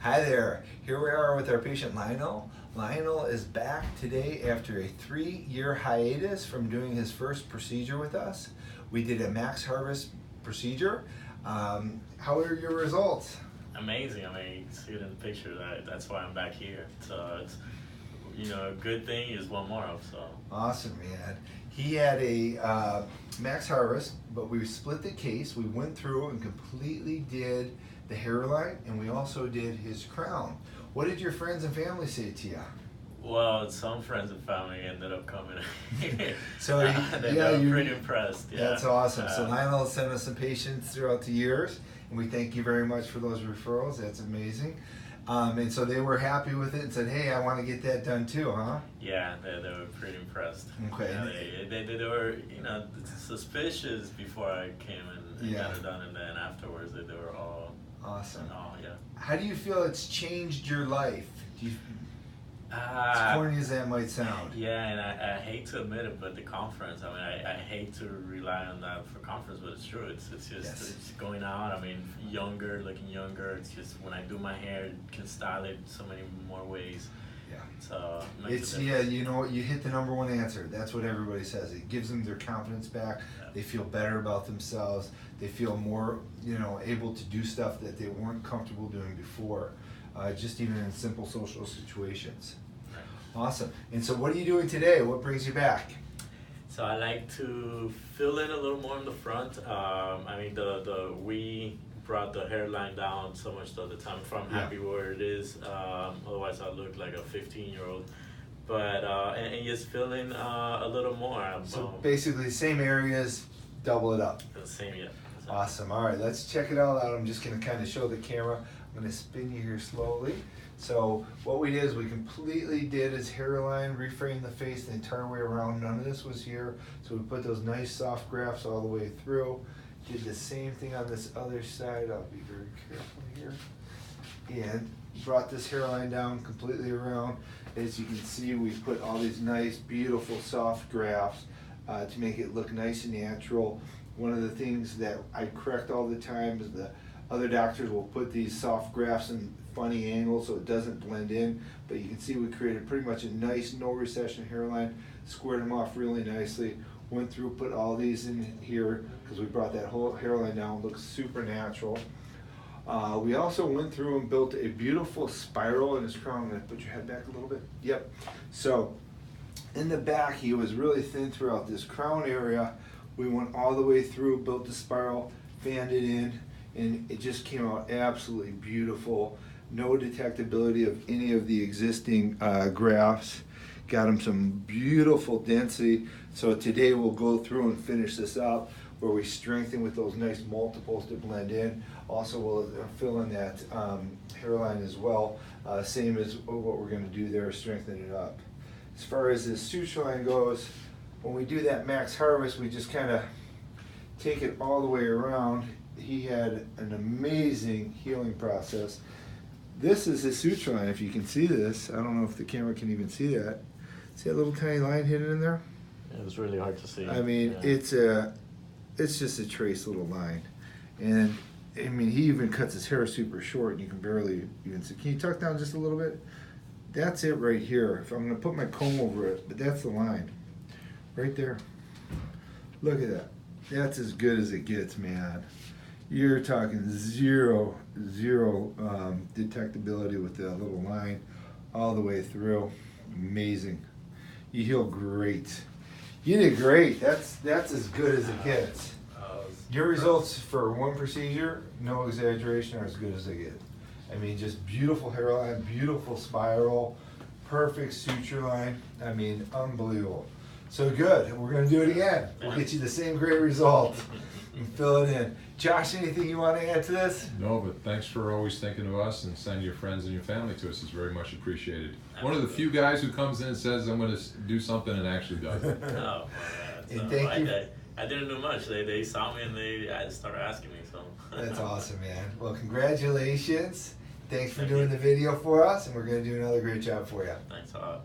Hi there. Here we are with our patient Lionel. Lionel is back today after a 3-year hiatus from doing his first procedure with us. We did a max harvest procedure. How are your results? Amazing. I mean, you can see it in the picture. That's why I'm back here. So it's, a good thing is one more of. So awesome, man. He had a max harvest, but we split the case. We went through and completely did the hairline, and we also did his crown. What did your friends and family say to you? Well, some friends and family ended up coming. So they were pretty impressed. Yeah. That's awesome. So Lionel sent us some patients throughout the years, and we thank you very much for those referrals. That's amazing. And so they were happy with it and said, "Hey, I want to get that done too, huh?" Yeah, they were pretty impressed. Okay. Yeah, they were suspicious before I came and got it done, and then afterwards they were all awesome. Oh yeah. How do you feel it's changed your life? As corny as that might sound. Yeah, and I hate to admit it, but the conference, I mean, I hate to rely on that for conference, but it's true. It's just it's going out. I mean, looking younger. It's just when I do my hair, can style it so many more ways. Yeah. So you know what? You hit the number one answer. That's what everybody says. It gives them their confidence back. Yeah. They feel better about themselves. They feel more, able to do stuff that they weren't comfortable doing before. Just even in simple social situations. Right. Awesome. And so what are you doing today? What brings you back? So I like to fill in a little more in the front. I mean, we brought the hairline down so much the other time. I'm happy where it is. Otherwise I look like a 15-year-old. But and just fill in a little more. So basically same areas, double it up. The same, yeah. Awesome. All right, let's check it all out. I'm just going to kind of show the camera. I'm going to spin you here slowly. So what we did is we completely did his hairline, reframed the face the entire way around. None of this was here. So we put those nice soft grafts all the way through. Did the same thing on this other side. I'll be very careful here. And brought this hairline down completely around. As you can see, we put all these nice, beautiful, soft grafts to make it look nice and natural. One of the things that I correct all the time is the other doctors will put these soft grafts in funny angles so it doesn't blend in, but you can see we created pretty much a nice no recession hairline, squared them off really nicely, went through, put all these in here because we brought that whole hairline down, looks super natural. We also went through and built a beautiful spiral in his crown. I'm going to put your head back a little bit. Yep. So in the back he was really thin throughout this crown area. We went all the way through, built the spiral, fanned it in, and it just came out absolutely beautiful. No detectability of any of the existing grafts. Got them some beautiful density. So today we'll go through and finish this up where we strengthen with those nice multiples to blend in. Also we'll fill in that hairline as well. Same as what we're going to do there, strengthen it up. As far as this suture line goes, when we do that max harvest, we just kind of take it all the way around. He had an amazing healing process. This is his suture line. If you can see this, I don't know if the camera can even see that. See that little tiny line hidden in there? It was really hard to see. I mean, it's just a trace little line. And I mean, he even cuts his hair super short and you can barely even see. Can you tuck down just a little bit? That's it right here. If I'm going to put my comb over it, but that's the line. Right there. Look at that. That's as good as it gets, man. You're talking zero detectability with that little line all the way through. Amazing. You heal great. You did great. That's as good as it gets. Your results for one procedure, no exaggeration, are as good as they get. I mean, just beautiful hairline, beautiful spiral, perfect suture line. I mean, unbelievable. So good. We're going to do it again. We'll get you the same great result and fill it in. Josh, anything you want to add to this? No, but thanks for always thinking of us and sending your friends and your family to us. It's very much appreciated. One of the few guys who comes in and says, I'm going to do something and actually does it. Oh, and thank you. I didn't do much. They saw me and they started asking me. So that's awesome, man. Well, congratulations. Thanks for doing the video for us, and we're going to do another great job for you. Thanks a lot.